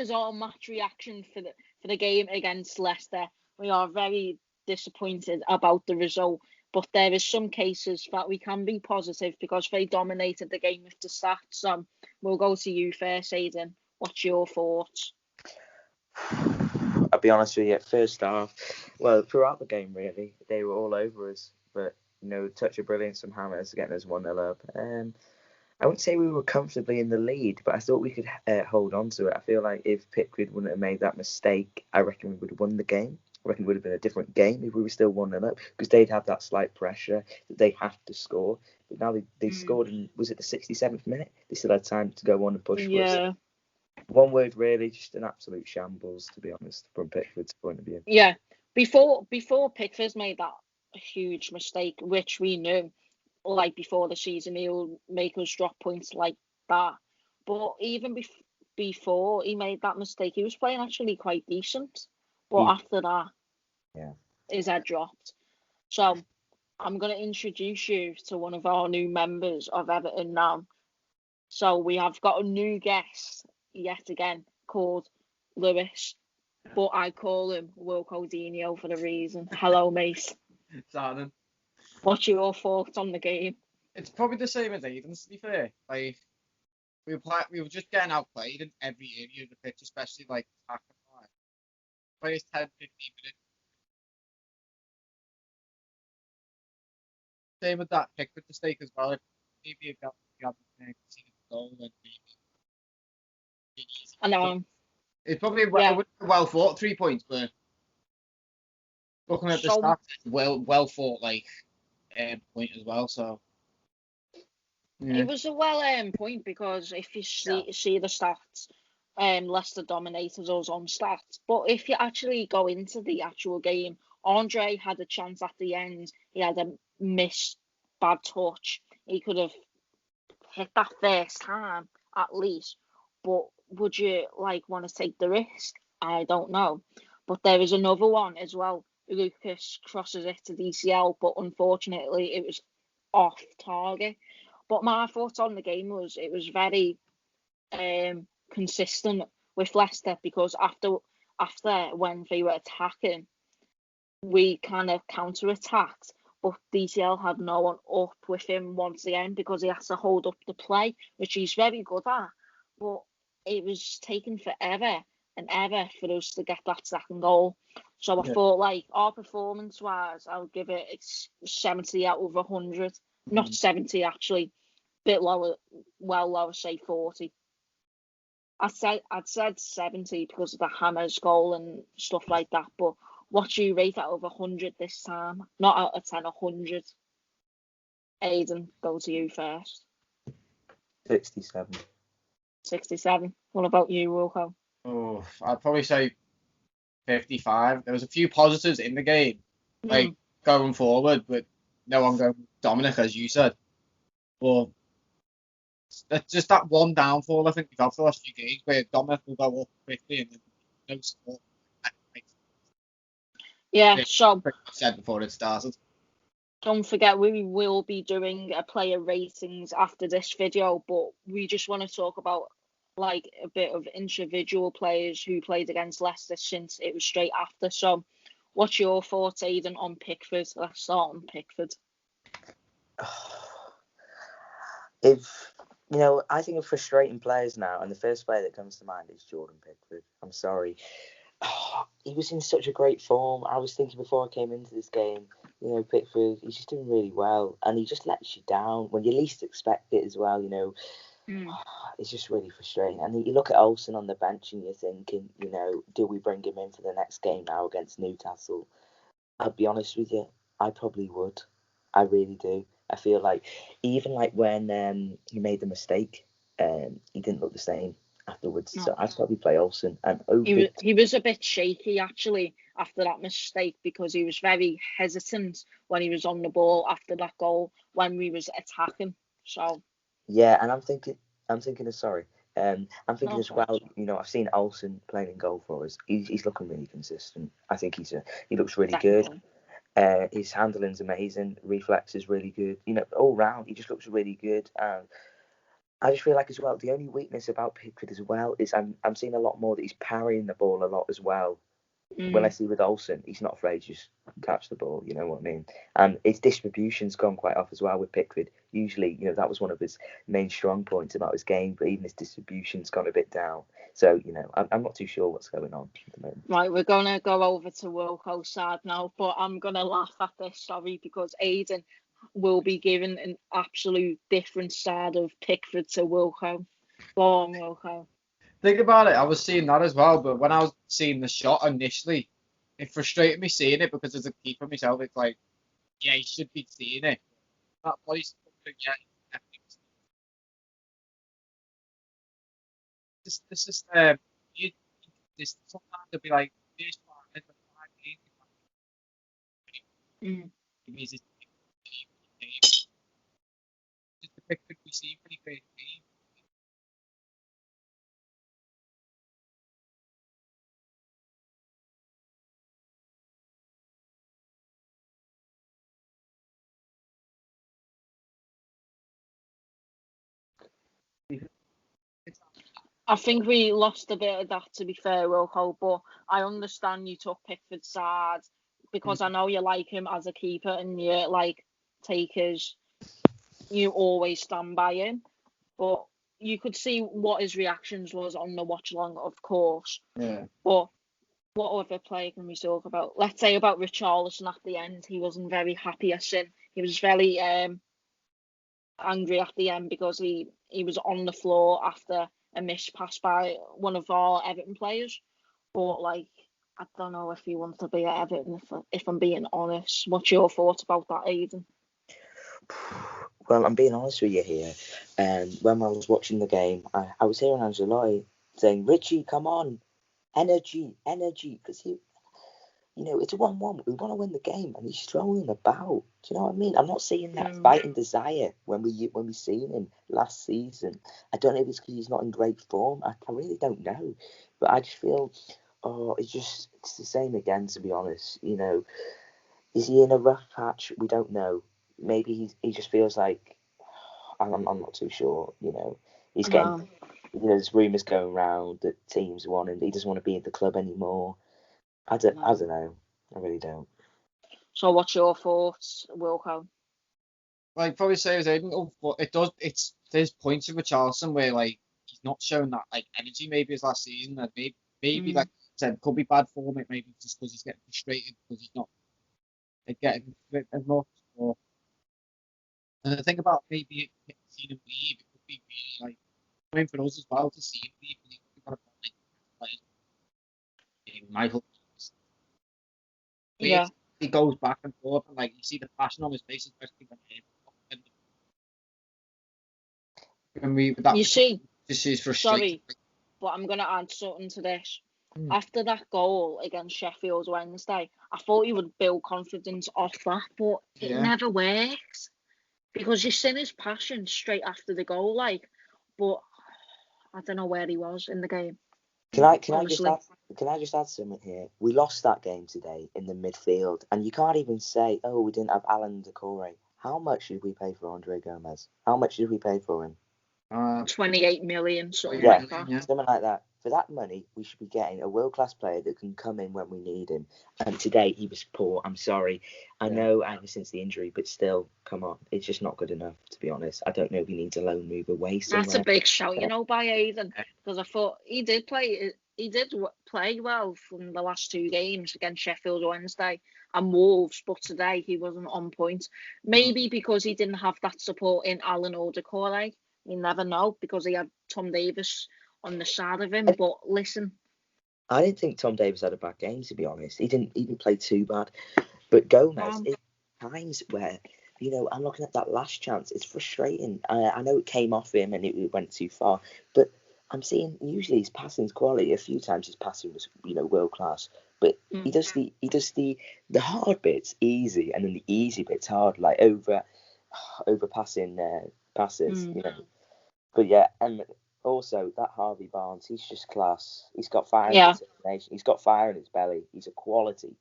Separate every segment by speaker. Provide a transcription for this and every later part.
Speaker 1: is our match reaction for the game against Leicester. We are very disappointed about the result, but there is some cases that we can be positive because they dominated the game with the stats. So we'll go to you first, Aidan. What's your thoughts?
Speaker 2: I'll be honest with you, first half, well, throughout the game, really, they were all over us. But, touch of brilliance from Hammers getting us 1-0 up. I wouldn't say we were comfortably in the lead, but I thought we could hold on to it. I feel like if Pickford wouldn't have made that mistake, I reckon we would have won the game. I reckon it would have been a different game if we were still 1-0 up, because they'd have that slight pressure that they have to score. But now they scored in, was it the 67th minute? They still had time to go on and push for us. One word, really, just an absolute shambles, to be honest, from Pickford's point of view.
Speaker 1: Yeah, before Pickford's made that huge mistake, which we knew, like before the season, he'll make us drop points like that. But even before he made that mistake, he was playing actually quite decent. But after that, his head dropped. So I'm going to introduce you to one of our new members of Everton now. So we have got a new guest yet again called Lewis, but I call him Wilcodinho for the reason. Hello, mate.
Speaker 3: Darren.
Speaker 1: What's your thoughts on the game?
Speaker 3: It's probably the same as Aidan's, to be fair. Like, we were just getting outplayed in every area of the pitch, especially like attacking. Players 10, 15 minutes. Same with that Pickford mistake as well. Maybe you got the goal and maybe.
Speaker 1: I know.
Speaker 3: It's probably well fought 3 points, but looking at the stats, well fought point as well. So
Speaker 1: it was a well point because if you see the stats, Leicester dominated us on stats. But if you actually go into the actual game, Andre had a chance at the end. He had a missed bad touch. He could have hit that first time at least. But would you want to take the risk? I don't know. But there is another one as well. Lucas crosses it to DCL, but unfortunately it was off target. But my thoughts on the game was it was very consistent with Leicester, because after when they were attacking, we kind of counter-attacked, but DCL had no one up with him once again because he has to hold up the play, which he's very good at. But it was taking forever and ever for us to get that second goal. So I thought, our performance-wise, I'll give it 70 out of 100. Not 70, actually. Bit lower, lower, say 40. I'd said 70 because of the Hammers goal and stuff like that. But what do you rate out of 100 this time? Not out of 10, 100. Aidan, go to you first.
Speaker 2: 67.
Speaker 1: 67. What about you, Wilco?
Speaker 3: Oh, I'd probably say 55. There was a few positives in the game, going forward, but no one going Dominic, as you said. But that's just that one downfall I think we've had for the last few games, where Dominic will go up quickly and then no support.
Speaker 1: Yeah, so
Speaker 3: said before it started.
Speaker 1: Don't forget, we will be doing a player ratings after this video, but we just want to talk about a bit of individual players who played against Leicester since it was straight after. So what's your thoughts, Aidan, on Pickford? Let's start on Pickford.
Speaker 2: I think of frustrating players now, and the first player that comes to mind is Jordan Pickford. I'm sorry. He was in such a great form. I was thinking before I came into this game, Pickford, he's just doing really well, and he just lets you down when you least expect it as well. It's just really frustrating. And you look at Olsen on the bench, and you're thinking, do we bring him in for the next game now against Newcastle? I'll be honest with you, I probably would. I really do. I feel like even when he made the mistake, he didn't look the same afterwards. No. So I'd probably play Olsen. And
Speaker 1: he was a bit shaky actually after that mistake, because he was very hesitant when he was on the ball after that goal when we was attacking. So
Speaker 2: yeah, and I'm thinking as well. I've seen Olsen playing in goal for us. He's looking really consistent. I think he looks really good. His handling's amazing. Reflex is really good. All round, he just looks really good. And I just feel like as well, the only weakness about Pickford as well is I'm seeing a lot more that he's parrying the ball a lot as well. When I see with Olsen, he's not afraid to just catch the ball, you know what I mean? And his distribution's gone quite off as well with Pickford. Usually, that was one of his main strong points about his game, but even his distribution's gone a bit down. So, I'm not too sure what's going on at the moment.
Speaker 1: Right, we're going to go over to Wilco's side now, but I'm going to laugh at this, sorry, because Aiden will be given an absolute different side of Pickford to Wilco. Go on, Wilco.
Speaker 3: Think about it. I was seeing that as well, but when I was seeing the shot initially, it frustrated me seeing it because as a keeper myself, it's like, yeah, you should be seeing it. That body structure, yeah, this is this sometimes it'll be like this part, just the picture we see when he plays the game.
Speaker 1: I think we lost a bit of that, to be fair, Wilco, but I understand you took Pickford's side because I know you like him as a keeper and you like takers. You always stand by him, but you could see what his reactions was on the watch along, of course.
Speaker 3: Yeah.
Speaker 1: But what other player can we talk about? Let's say about Richarlison at the end. He wasn't very happy. He was very angry at the end because he was on the floor after a missed pass by one of our Everton players. But like, I don't know if he wants to be at Everton. If I'm being honest, what's your thoughts about that, Aiden?
Speaker 2: Well, I'm being honest with you here. When I was watching the game, I was hearing Angelotti saying, "Richie, come on, energy, energy," because it's a 1-1. We want to win the game, and he's strolling about. Do you know what I mean? I'm not seeing that fighting desire when we seen him last season. I don't know if it's because he's not in great form. I really don't know, but I just feel, it's the same again. To be honest, is he in a rough patch? We don't know. Maybe he just feels like I'm not too sure. He's getting. There's rumours going around that teams want him. He doesn't want to be at the club anymore. I don't know. I really don't.
Speaker 1: So what's your thoughts, Wilco?
Speaker 3: Like probably say as Aiden, but there's points of Richarlison where like he's not showing that like energy maybe as last season, and maybe like I said, could be bad form. It maybe just because he's getting frustrated because he's not getting as much. And the thing about maybe seeing him leave, it could be really like going for us as well to see him leave. Because he's got a players. Michael.
Speaker 1: Yeah.
Speaker 3: He goes back and forth, and like you see the passion on his face, especially when
Speaker 1: you see,
Speaker 3: this is frustrating.
Speaker 1: Sorry, but I'm gonna add something to this. After that goal against Sheffield Wednesday, I thought he would build confidence off that, but it never works because you've seen his passion straight after the goal, but I don't know where he was in the game.
Speaker 2: Can I just add something here? We lost that game today in the midfield, and you can't even say, "Oh, we didn't have Alan Decore." How much did we pay for Andre Gomez? How much did we pay for him?
Speaker 1: 28 million, something like that.
Speaker 2: Yeah. Something like that. For that money, we should be getting a world-class player that can come in when we need him. And today, he was poor. I'm sorry. I know ever since the injury, but still, come on. It's just not good enough, to be honest. I don't know if he needs a loan move away somewhere.
Speaker 1: That's a big shout, by Aiden, because I thought he did play well from the last two games against Sheffield Wednesday and Wolves, but today he wasn't on point. Maybe because he didn't have that support in Alan or Decore. You never know, because he had Tom Davis on the side of him. But listen,
Speaker 2: I didn't think Tom Davis had a bad game, to be honest. He didn't play too bad. But Gomez, it's times where, I'm looking at that last chance. It's frustrating. I know it came off him and it went too far, but I'm seeing usually his passing's quality. A few times his passing was, world class. But he does the hard bits easy, and then the easy bits hard, like over passing passes, But yeah, and also that Harvey Barnes, he's just class. He's got fire and determination. He's got fire in his belly. He's a quality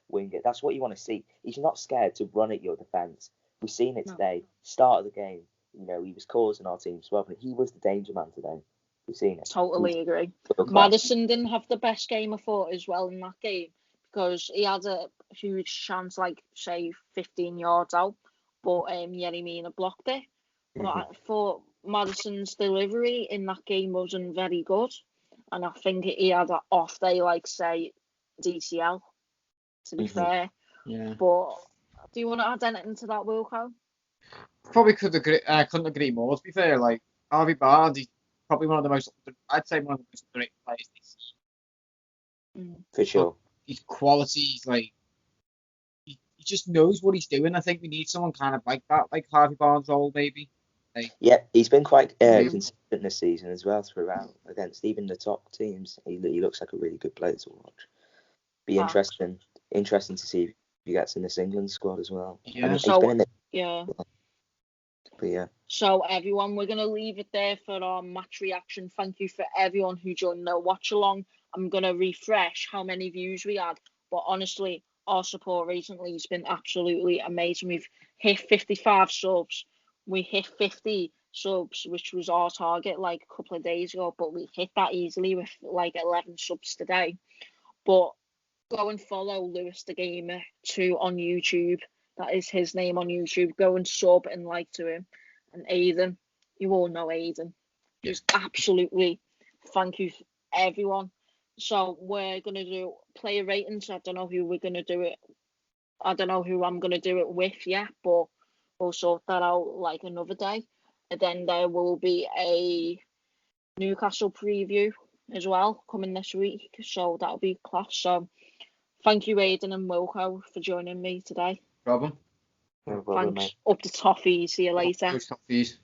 Speaker 2: winger. That's what you want to see. He's not scared to run at your defence. We've seen it today. Start of the game. you know, he was causing our team as well, but he was the danger man today. We've seen it.
Speaker 1: Totally agree.
Speaker 2: World class.
Speaker 1: Maddison didn't have the best game, I thought, as well in that game, because he had a huge chance, like, say, 15 yards out, but Yeremina blocked it. But I thought Maddison's delivery in that game wasn't very good, and I think he had an off day, like, say, DCL, to be fair.
Speaker 3: Yeah.
Speaker 1: But do you want to add anything to that, Wilco?
Speaker 3: Probably couldn't agree more, to be fair. Like, Harvey Barnes, he's probably one of the most, I'd say one of the most underrated players this season.
Speaker 2: For sure.
Speaker 3: His quality, he's like, he just knows what he's doing. I think we need someone kind of like that, like Harvey Barnes' role, maybe. Like,
Speaker 2: yeah, he's been quite consistent this season as well throughout, against even the top teams. He looks like a really good player to watch. Be interesting to see if he gets in this England squad as well.
Speaker 3: Yeah.
Speaker 2: I mean,
Speaker 1: So,
Speaker 2: he's been in the,
Speaker 1: yeah.
Speaker 2: But yeah.
Speaker 1: So everyone, we're going to leave it there for our match reaction. Thank you for everyone who joined the watch along. I'm going to refresh how many views we had. But honestly, our support recently has been absolutely amazing. We've hit 55 subs. We hit 50 subs, which was our target like a couple of days ago. But we hit that easily with like 11 subs today. But go and follow Lewis the Gamer 2 on YouTube. That is his name on YouTube. Go and sub and like to him. And Aidan, you all know Aidan. He's absolutely, thank you everyone. So we're going to do player ratings. I don't know who we're going to do it. I don't know who I'm going to do it with yet, but we'll sort that out like another day. And then there will be a Newcastle preview as well coming this week. So that'll be class. So thank you, Aidan and Wilco, for joining me today.
Speaker 3: problem.
Speaker 2: No problem,
Speaker 1: Thanks.
Speaker 2: mate.
Speaker 1: Up to toffees. See you later.
Speaker 3: Toffees.